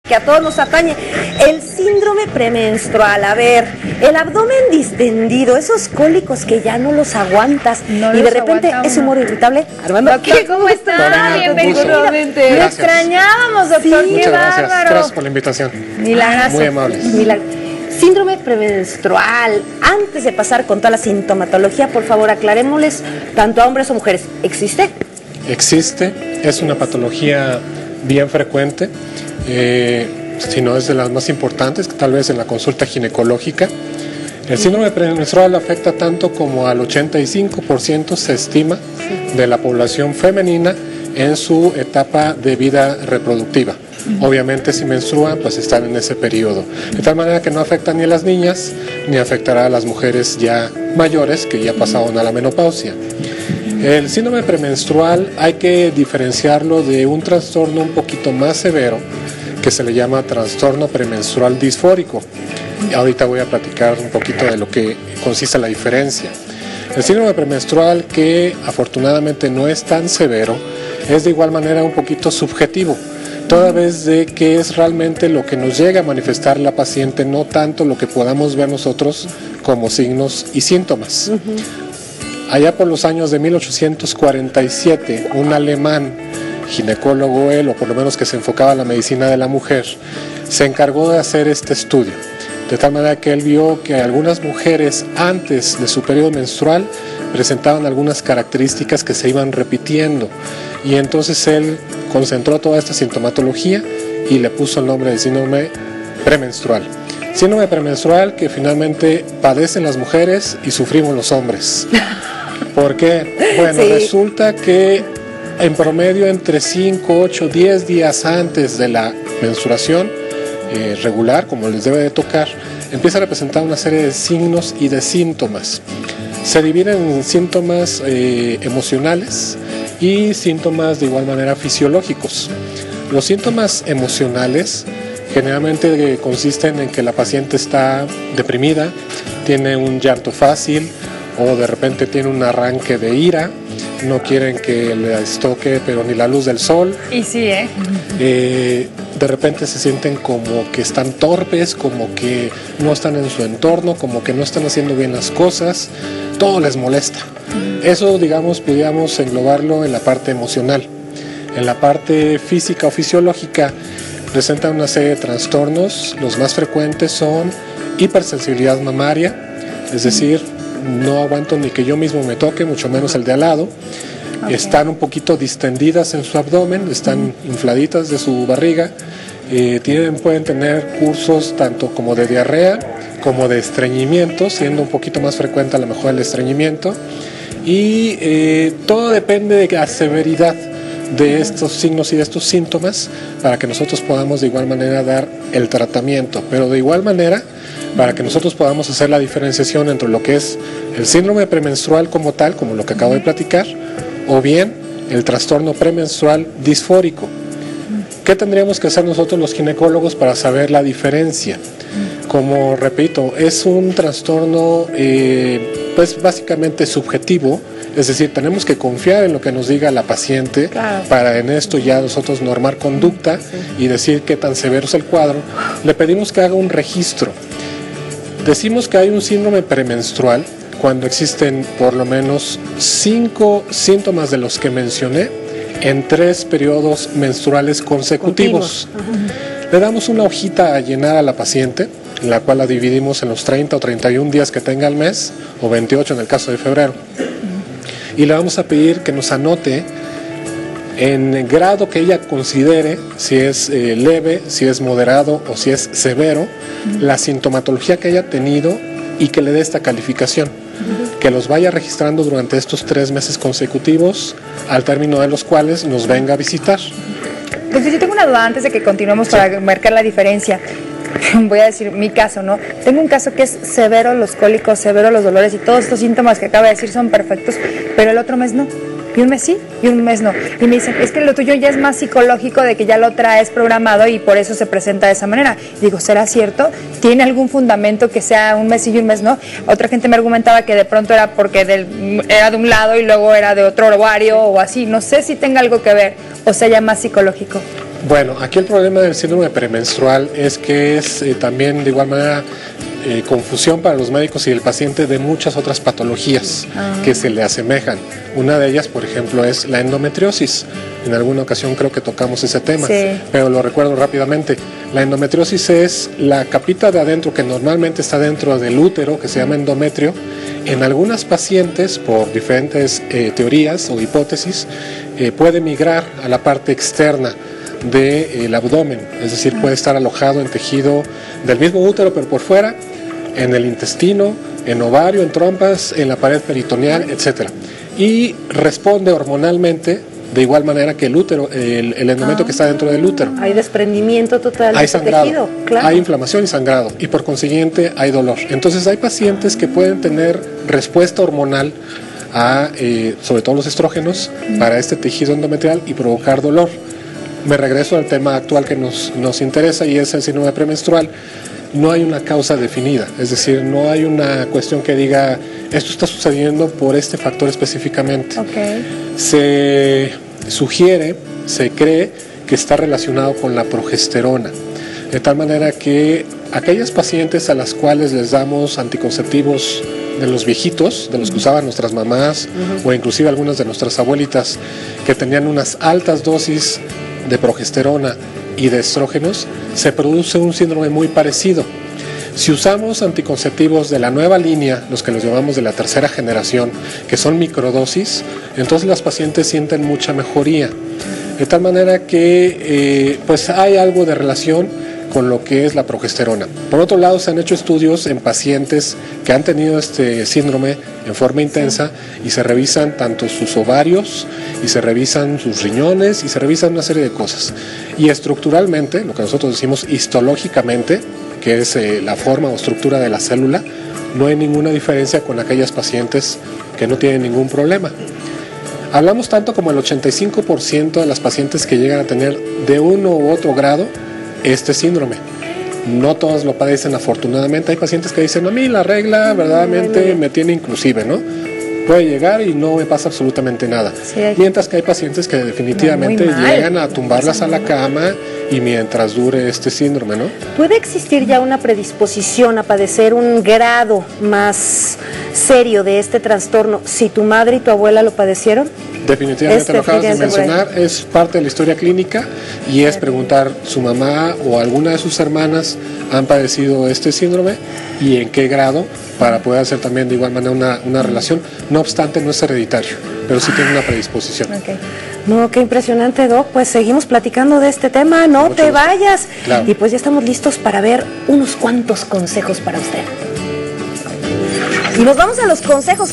que a todos nos atañe, el síndrome premenstrual. A ver, el abdomen distendido, esos cólicos que ya no los aguantas y de repente es humor irritable. Armando, doctor, ¿cómo está? Bienvenido. Lo extrañábamos, doctor. Muchas Qué gracias. bárbaro. Gracias por la invitación. Milagros. Muy amables. Síndrome premenstrual. Antes de pasar con toda la sintomatología, por favor, aclarémosles tanto a hombres o mujeres. ¿Existe? Existe, es una patología bien frecuente, si no es de las más importantes, tal vez en la consulta ginecológica. El síndrome premenstrual afecta tanto como al 85% se estima de la población femenina en su etapa de vida reproductiva. Obviamente si menstruan, pues están en ese periodo. De tal manera que no afecta ni a las niñas, ni afectará a las mujeres ya mayores que ya pasaron a la menopausia. El síndrome premenstrual hay que diferenciarlo de un trastorno un poquito más severo que se le llama trastorno premenstrual disfórico. Y ahorita voy a platicar un poquito de lo que consiste la diferencia. El síndrome premenstrual, que afortunadamente no es tan severo, es de igual manera un poquito subjetivo, toda vez de que es realmente lo que nos llega a manifestar la paciente, no tanto lo que podamos ver nosotros como signos y síntomas. Allá por los años de 1847, un alemán, ginecólogo él, o por lo menos que se enfocaba en la medicina de la mujer, se encargó de hacer este estudio. De tal manera que él vio que algunas mujeres antes de su periodo menstrual presentaban algunas características que se iban repitiendo. Y entonces él concentró toda esta sintomatología y le puso el nombre de síndrome premenstrual. Síndrome premenstrual que finalmente padecen las mujeres y sufrimos los hombres. ¿Por qué? Bueno, resulta que en promedio entre 5, 8, 10 días antes de la menstruación regular, como les debe de tocar, empieza a representar una serie de signos y de síntomas. Se dividen en síntomas emocionales y síntomas de igual manera fisiológicos. Los síntomas emocionales generalmente consisten en que la paciente está deprimida, tiene un llanto fácil o de repente tiene un arranque de ira, no quieren que les toque pero ni la luz del sol. Y sí, de repente se sienten como que están torpes, como que no están en su entorno, como que no están haciendo bien las cosas, todo les molesta. Eso, digamos, pudiéramos englobarlo en la parte emocional. En la parte física o fisiológica presentan una serie de trastornos. Los más frecuentes son hipersensibilidad mamaria, es decir, no aguanto ni que yo mismo me toque, mucho menos el de al lado. Están un poquito distendidas en su abdomen, están infladitas de su barriga, pueden tener cursos tanto como de diarrea como de estreñimiento, siendo un poquito más frecuente a lo mejor el estreñimiento, y todo depende de la severidad de estos signos y de estos síntomas para que nosotros podamos de igual manera dar el tratamiento, pero de igual manera para que nosotros podamos hacer la diferenciación entre lo que es el síndrome premenstrual como tal, como lo que acabo de platicar, o bien el trastorno premenstrual disfórico. ¿Qué tendríamos que hacer nosotros los ginecólogos para saber la diferencia? Como repito, es un trastorno pues básicamente subjetivo, es decir, tenemos que confiar en lo que nos diga la paciente para en esto ya nosotros normar conducta y decir qué tan severo es el cuadro. Le pedimos que haga un registro. Decimos que hay un síndrome premenstrual cuando existen por lo menos 5 síntomas de los que mencioné en 3 periodos menstruales consecutivos. Le damos una hojita a llenar a la paciente, la cual la dividimos en los 30 o 31 días que tenga al mes, o 28 en el caso de febrero. Y le vamos a pedir que nos anote en el grado que ella considere, si es leve, si es moderado o si es severo, la sintomatología que haya tenido y que le dé esta calificación. Que los vaya registrando durante estos 3 meses consecutivos, al término de los cuales nos venga a visitar. Entonces yo tengo una duda antes de que continuemos para marcar la diferencia. Voy a decir mi caso, ¿no? Tengo un caso que es severo los cólicos, severo los dolores y todos estos síntomas que acaba de decir son perfectos, pero el otro mes no. Y un mes sí, y un mes no. Y me dicen, es que lo tuyo ya es más psicológico, de que ya lo traes programado y por eso se presenta de esa manera. Digo, ¿será cierto? ¿Tiene algún fundamento que sea un mes sí y un mes no? Otra gente me argumentaba que de pronto era porque era de un lado y luego era de otro ovario o así. No sé si tenga algo que ver o sea ya más psicológico. Bueno, aquí el problema del síndrome premenstrual es que es también de igual manera confusión para los médicos y el paciente de muchas otras patologías que se le asemejan. Una de ellas, por ejemplo, es la endometriosis. En alguna ocasión creo que tocamos ese tema, pero lo recuerdo rápidamente. La endometriosis es la capita de adentro que normalmente está dentro del útero, que se llama endometrio. En algunas pacientes, por diferentes teorías o hipótesis, puede migrar a la parte externa del abdomen, es decir, puede estar alojado en tejido del mismo útero, pero por fuera, en el intestino, en ovario, en trompas, en la pared peritoneal, etc. Y responde hormonalmente de igual manera que el útero, el endometrio que está dentro del útero. Hay desprendimiento total de sangrado, tejido, claro. Hay inflamación y sangrado, y por consiguiente hay dolor. Entonces hay pacientes que pueden tener respuesta hormonal a, sobre todo los estrógenos, para este tejido endometrial y provocar dolor. Me regreso al tema actual que nos interesa, y es el síndrome premenstrual. No hay una causa definida, es decir, no hay una cuestión que diga esto está sucediendo por este factor específicamente. Se sugiere, se cree que está relacionado con la progesterona, de tal manera que aquellas pacientes a las cuales les damos anticonceptivos de los viejitos, de los que usaban nuestras mamás o inclusive algunas de nuestras abuelitas, que tenían unas altas dosis de progesterona y de estrógenos, se produce un síndrome muy parecido. Si usamos anticonceptivos de la nueva línea, los que los llamamos de la tercera generación, que son microdosis, entonces las pacientes sienten mucha mejoría. De tal manera que pues hay algo de relación con lo que es la progesterona. Por otro lado, se han hecho estudios en pacientes que han tenido este síndrome en forma intensa y se revisan tanto sus ovarios y se revisan sus riñones y se revisan una serie de cosas. Y estructuralmente, lo que nosotros decimos histológicamente, que es la forma o estructura de la célula, no hay ninguna diferencia con aquellas pacientes que no tienen ningún problema. Hablamos tanto como el 85% de las pacientes que llegan a tener de uno u otro grado este síndrome. No todas lo padecen, afortunadamente. Hay pacientes que dicen, a mí la regla verdaderamente me tiene inclusive, ¿no? Puede llegar y no me pasa absolutamente nada. Mientras que hay pacientes que definitivamente llegan a tumbarlas a la cama y mientras dure este síndrome, ¿no? ¿Puede existir ya una predisposición a padecer un grado más serio de este trastorno si tu madre y tu abuela lo padecieron? Definitivamente lo acabas de mencionar, es parte de la historia clínica y es preguntar, ¿su mamá o alguna de sus hermanas han padecido este síndrome y en qué grado? Para poder hacer también de igual manera una relación. No obstante, no es hereditario, pero sí tiene una predisposición. No, qué impresionante, Doc. Pues seguimos platicando de este tema, no te vayas. Claro. Y pues ya estamos listos para ver unos cuantos consejos para usted. Y nos vamos a los consejos.